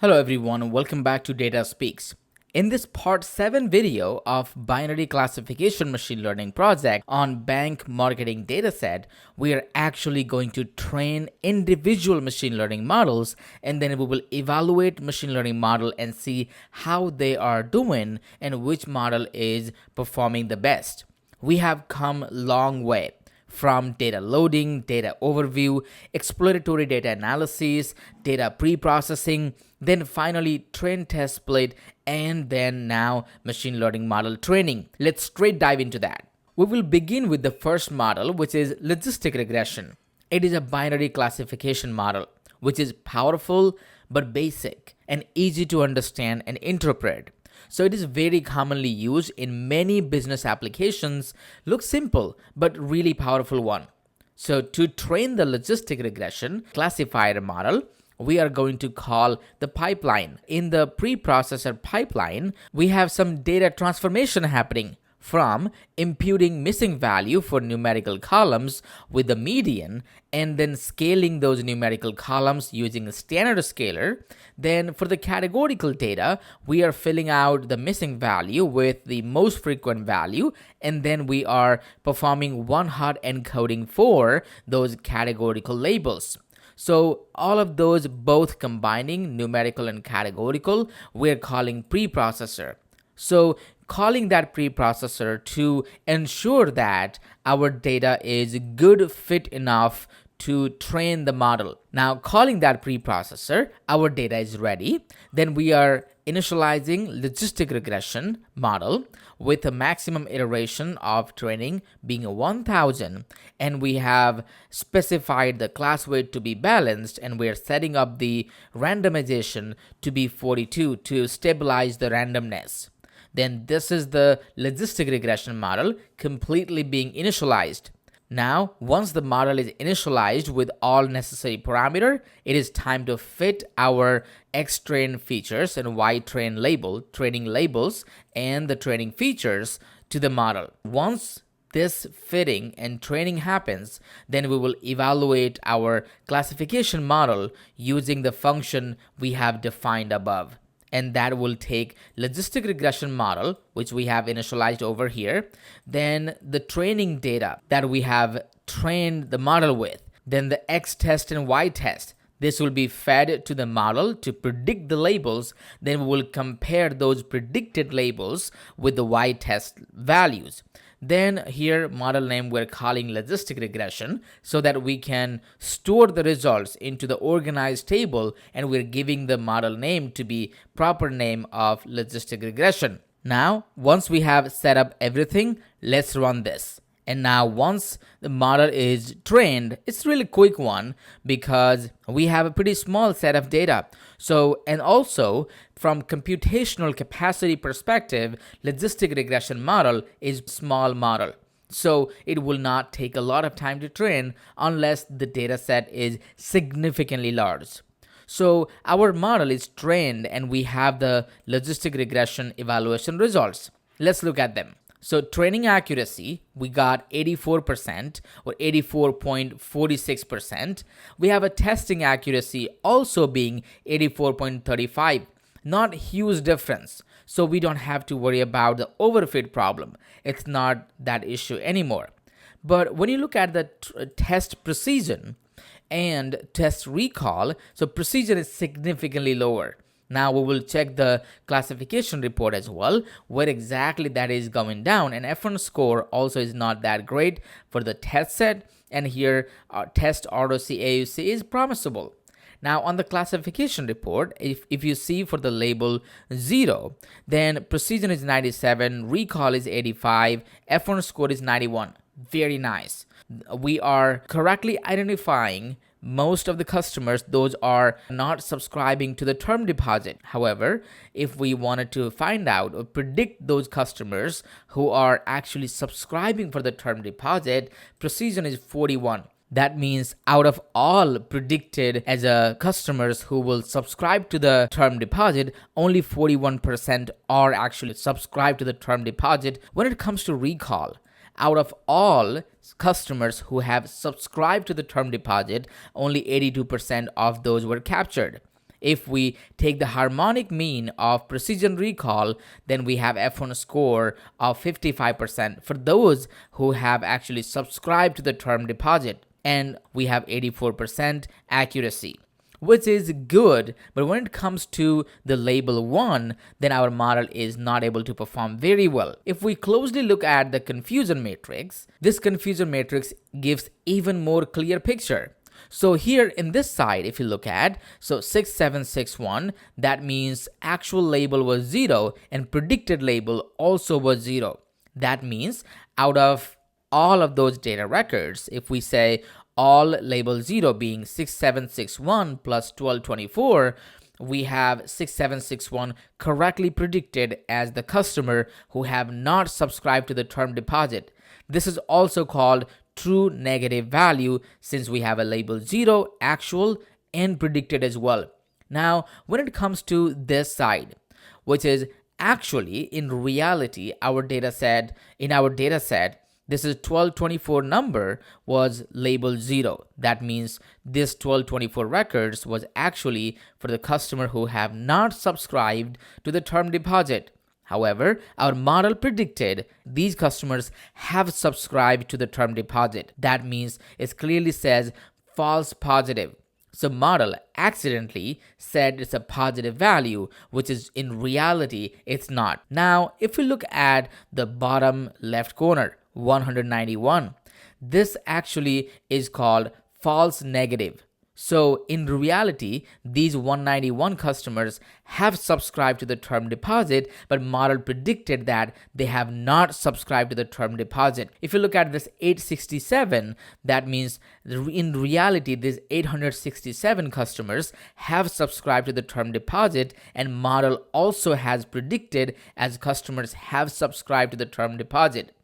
Hello everyone, welcome back to Data Speaks. In this part 7 video of binary classification machine learning project on bank marketing dataset, we are actually going to train individual machine learning models, and then we will evaluate machine learning model and see how they are doing and which model is performing the best. We have come a long way from data loading, data overview, exploratory data analysis, data pre-processing, then finally train test split, and then now machine learning model training. Let's straight dive into that. We will begin with the first model, which is logistic regression. It is a binary classification model, which is powerful but basic and easy to understand and interpret. So it is very commonly used in many business applications. Looks simple, but really powerful one. So to train the logistic regression classifier model, we are going to call the pipeline. In the preprocessor pipeline, we have some data transformation happening from imputing missing value for numerical columns with the median and then scaling those numerical columns using a standard scaler. Then for the categorical data, we are filling out the missing value with the most frequent value, and then we are performing one-hot encoding for those categorical labels. So all of those, both combining numerical and categorical, we're calling preprocessor. So calling that preprocessor to ensure that our data is good fit enough to train the model. Now calling that preprocessor, our data is ready. Then we are initializing logistic regression model with a maximum iteration of training being 1000, and we have specified the class weight to be balanced, and we are setting up the randomization to be 42 to stabilize the randomness. Then this is the logistic regression model completely being initialized. Now, once the model is initialized with all necessary parameter, it is time to fit our X-train features and Y-train training labels, and the training features to the model. Once this fitting and training happens, then we will evaluate our classification model using the function we have defined above. And that will take logistic regression model, which we have initialized over here, then the training data that we have trained the model with, then the X test and Y test. This will be fed to the model to predict the labels. Then we will compare those predicted labels with the Y test values. Then here model name we're calling logistic regression so that we can store the results into the organized table, and we're giving the model name to be proper name of logistic regression. Now, once we have set up everything, let's run this. And now once the model is trained, it's really quick one because we have a pretty small set of data. So, and also from computational capacity perspective, logistic regression model is small model. So it will not take a lot of time to train unless the data set is significantly large. So our model is trained and we have the logistic regression evaluation results. Let's look at them. So training accuracy, we got 84% or 84.46%. We have a testing accuracy also being 84.35. Not huge difference. So we don't have to worry about the overfit problem. It's not that issue anymore. But when you look at the test precision and test recall, so precision is significantly lower. Now we will check the classification report as well, where exactly that is going down. And F1 score also is not that great for the test set. And here our test ROC-AUC is promisable. Now on the classification report, if you see for the label 0, then precision is 97, recall is 85, F1 score is 91. Very nice. We are correctly identifying most of the customers, those are not subscribing to the term deposit. However, if we wanted to find out or predict those customers who are actually subscribing for the term deposit, precision is 41. That means out of all predicted as a customers who will subscribe to the term deposit, only 41% are actually subscribed to the term deposit. When it comes to recall, out of all customers who have subscribed to the term deposit, only 82% of those were captured. If we take the harmonic mean of precision recall, then we have F1 score of 55% for those who have actually subscribed to the term deposit, and we have 84% accuracy, which is good. But when it comes to the label 1, then our model is not able to perform very well. If we closely look at the confusion matrix, this confusion matrix gives even more clear picture. So here in this side, if you look at, so 6761, that means actual label was 0 and predicted label also was 0. That means out of all of those data records, if we say all label 0 being 6761 plus 1224, we have 6761 correctly predicted as the customer who have not subscribed to the term deposit. This is also called true negative value, since we have a label 0 actual and predicted as well. Now, when it comes to this side, which is actually in reality our data set, this is 1224 number was labeled 0. That means this 1224 records was actually for the customer who have not subscribed to the term deposit. However, our model predicted these customers have subscribed to the term deposit. That means it clearly says false positive. So model accidentally said it's a positive value, which is in reality it's not. Now, if we look at the bottom left corner, 191, this actually is called false negative. So in reality, these 191 customers have subscribed to the term deposit, but model predicted that they have not subscribed to the term deposit. If you look at this 867, that means in reality, these 867 customers have subscribed to the term deposit, and model also has predicted as customers have subscribed to the term deposit.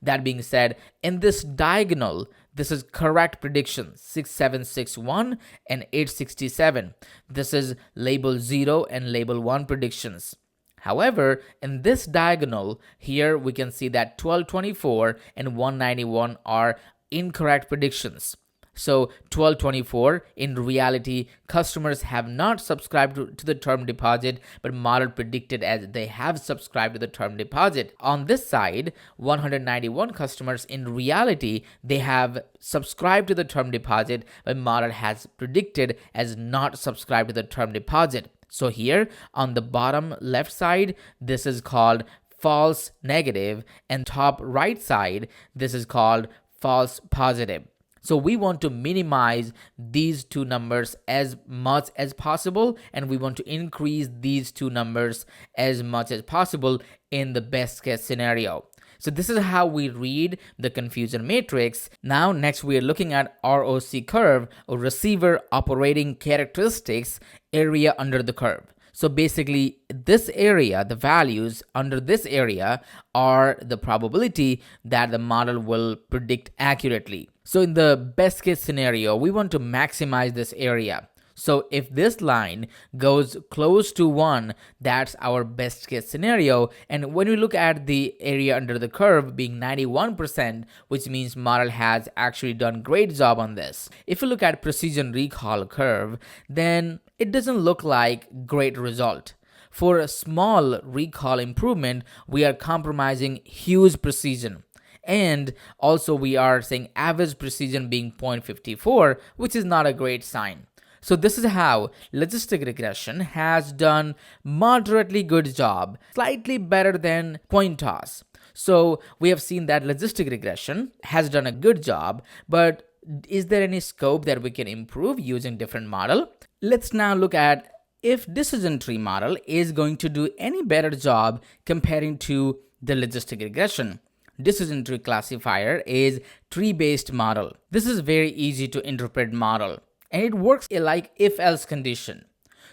That being said, in this diagonal, this is correct prediction, 6761 and 867. This is label 0 and label 1 predictions. However, in this diagonal, here we can see that 1224 and 191 are incorrect predictions. So 1224, in reality, customers have not subscribed to the term deposit, but model predicted as they have subscribed to the term deposit. On this side, 191 customers, in reality, they have subscribed to the term deposit, but model has predicted as not subscribed to the term deposit. So here on the bottom left side, this is called false negative, and top right side, this is called false positive. So we want to minimize these two numbers as much as possible, and we want to increase these two numbers as much as possible in the best case scenario. So this is how we read the confusion matrix. Now next we are looking at ROC curve, or receiver operating characteristics area under the curve. So basically this area, the values under this area, are the probability that the model will predict accurately. So in the best case scenario, we want to maximize this area. So if this line goes close to 1, that's our best case scenario. And when we look at the area under the curve being 91%, which means model has actually done great job on this. If you look at precision recall curve, then it doesn't look like great result. For a small recall improvement, we are compromising huge precision. And also we are saying average precision being 0.54, which is not a great sign. So this is how logistic regression has done moderately good job, slightly better than coin toss. So we have seen that logistic regression has done a good job, but is there any scope that we can improve using different model? Let's now look at if decision tree model is going to do any better job comparing to the logistic regression. Decision tree classifier is tree-based model. This is very easy to interpret model, and it works like if-else condition.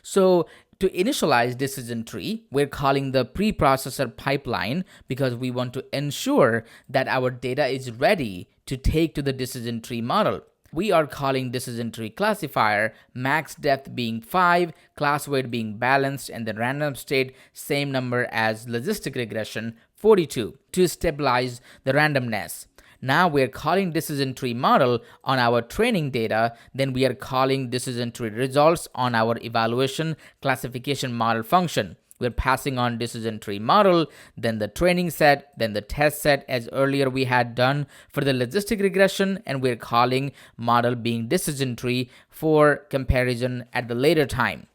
So to initialize decision tree, we're calling the preprocessor pipeline because we want to ensure that our data is ready to take to the decision tree model. We are calling decision tree classifier max depth being 5, class weight being balanced, and the random state same number as logistic regression, 42, to stabilize the randomness. Now we're calling decision tree model on our training data, then we are calling decision tree results on our evaluation classification model function. We're passing on decision tree model, then the training set, then the test set as earlier we had done for the logistic regression, and we're calling model being decision tree for comparison at the later time.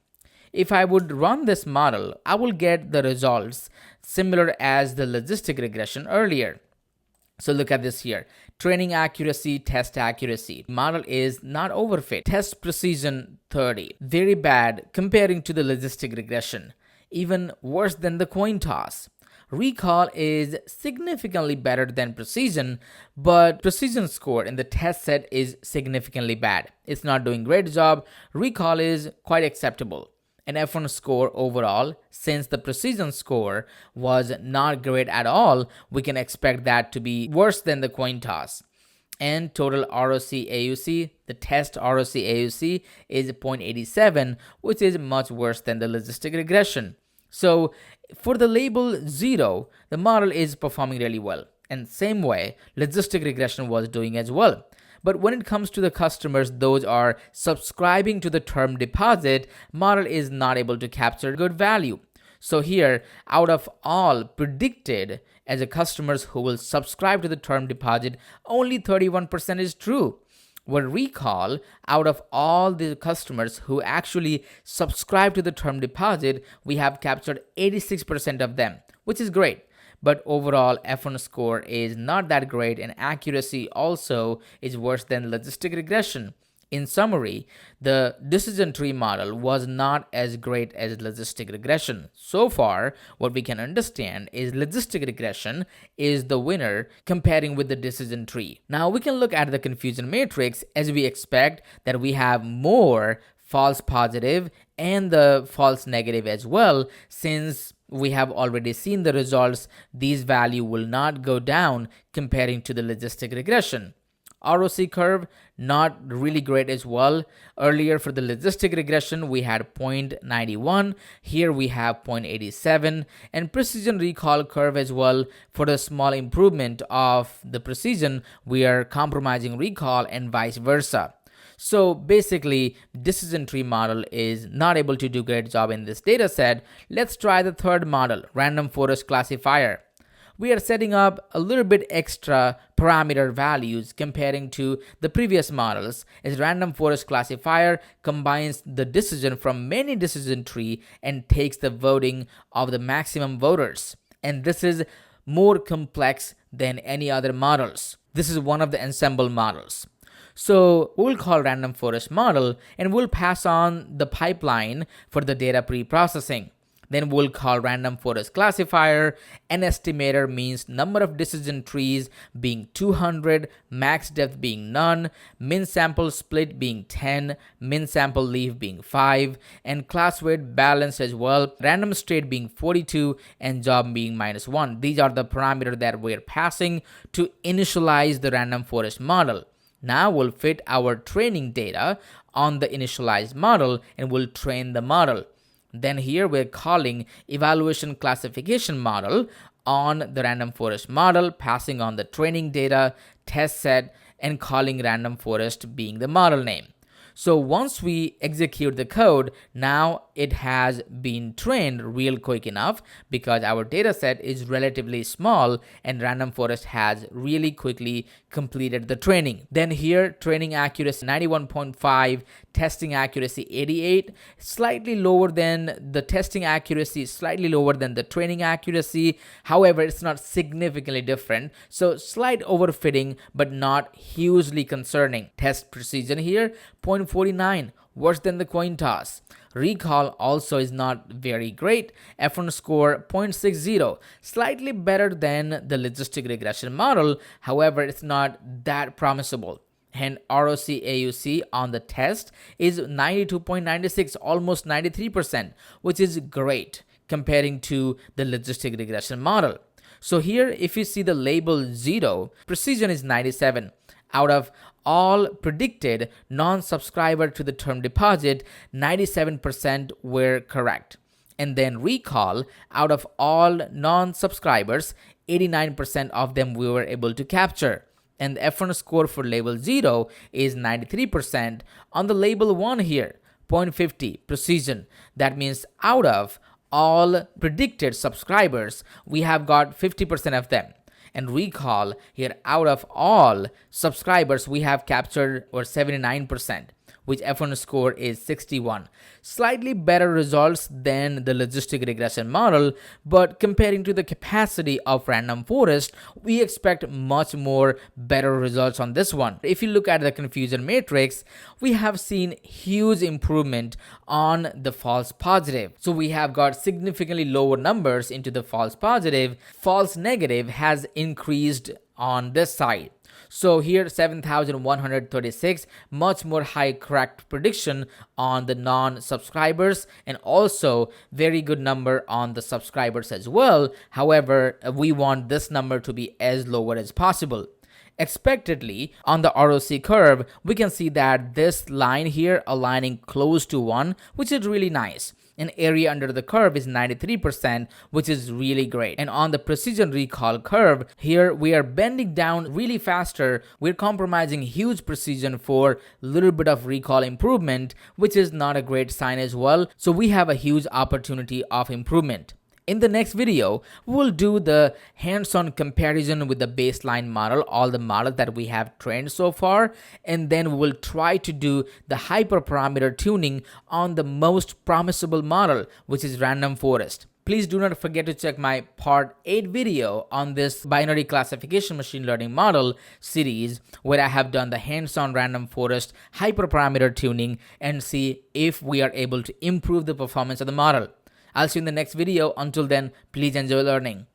If I would run this model, I will get the results similar as the logistic regression earlier. So look at this here. Training accuracy, test accuracy. Model is not overfit. Test precision 30. Very bad comparing to the logistic regression. Even worse than the coin toss. Recall is significantly better than precision, but precision score in the test set is significantly bad. It's not doing great job. Recall is quite acceptable. An F1 score overall, since the precision score was not great at all, we can expect that to be worse than the coin toss. And total ROC-AUC, the test ROC-AUC is 0.87, which is much worse than the logistic regression. So for the label 0, the model is performing really well. And same way, logistic regression was doing as well. But when it comes to the customers, those are subscribing to the term deposit, model is not able to capture good value. So here, out of all predicted as a customers who will subscribe to the term deposit, only 31% is true. Where recall, out of all the customers who actually subscribe to the term deposit, we have captured 86% of them, which is great. But overall, F1 score is not that great, and accuracy also is worse than logistic regression. In summary, the decision tree model was not as great as logistic regression. So far, what we can understand is logistic regression is the winner comparing with the decision tree. Now we can look at the confusion matrix as we expect that we have more false positive and the false negative as well. Since we have already seen the results, these value will not go down comparing to the logistic regression. ROC curve, not really great as well. Earlier for the logistic regression, we had 0.91. Here we have 0.87. And precision recall curve as well. For the small improvement of the precision, we are compromising recall and vice versa. So basically, decision tree model is not able to do a great job in this data set. Let's try the third model, random forest classifier. We are setting up a little bit extra parameter values comparing to the previous models, as random forest classifier combines the decision from many decision tree and takes the voting of the maximum voters. And this is more complex than any other models. This is one of the ensemble models. So we'll call random forest model and we'll pass on the pipeline for the data pre-processing. Then we'll call random forest classifier. An estimator means number of decision trees being 200, max depth being none, min sample split being 10, min sample leave being 5, and class weight balanced as well, random state being 42, and job being -1. These are the parameters that we're passing to initialize the random forest model. Now we'll fit our training data on the initialized model and we'll train the model. Then here we're calling evaluation classification model on the random forest model, passing on the training data, test set, and calling random forest being the model name. So once we execute the code, now it has been trained real quick enough because our data set is relatively small and random forest has really quickly completed the training. Then here, training accuracy 91.5, testing accuracy 88, slightly lower than the testing accuracy, slightly lower than the training accuracy. However, it's not significantly different. So slight overfitting, but not hugely concerning. Test precision here, 0.49, worse than the coin toss. Recall also is not very great. F1 score 0.60, slightly better than the logistic regression model. However, it's not that promisable. And ROC-AUC on the test is 92.96, almost 93%, which is great comparing to the logistic regression model. So here, if you see the label 0, precision is 97. Out of all predicted non-subscriber to the term deposit, 97% were correct. And then recall, out of all non-subscribers, 89% of them we were able to capture. And the F1 score for label 0 is 93%. On the label 1 here, 0.50 precision. That means out of all predicted subscribers, we have got 50% of them. And recall here, out of all subscribers, we have captured or 79%, which F1 score is 61. Slightly better results than the logistic regression model, but comparing to the capacity of random forest, we expect much more better results on this one. If you look at the confusion matrix, we have seen huge improvement on the false positive. So we have got significantly lower numbers into the false positive. False negative has increased on this side. So here 7,136, much more high correct prediction on the non-subscribers, and also very good number on the subscribers as well. However, we want this number to be as lower as possible. Expectedly, on the ROC curve, we can see that this line here aligning close to 1, which is really nice. And area under the curve is 93%, which is really great. And on the precision recall curve, here we are bending down really faster. We're compromising huge precision for little bit of recall improvement, which is not a great sign as well. So we have a huge opportunity of improvement. In the next video, we'll do the hands-on comparison with the baseline model, all the models that we have trained so far, and then we'll try to do the hyperparameter tuning on the most promisable model, which is random forest. Please do not forget to check my part 8 video on this binary classification machine learning model series, where I have done the hands-on random forest hyperparameter tuning and see if we are able to improve the performance of the model. I'll see you in the next video. Until then, please enjoy learning.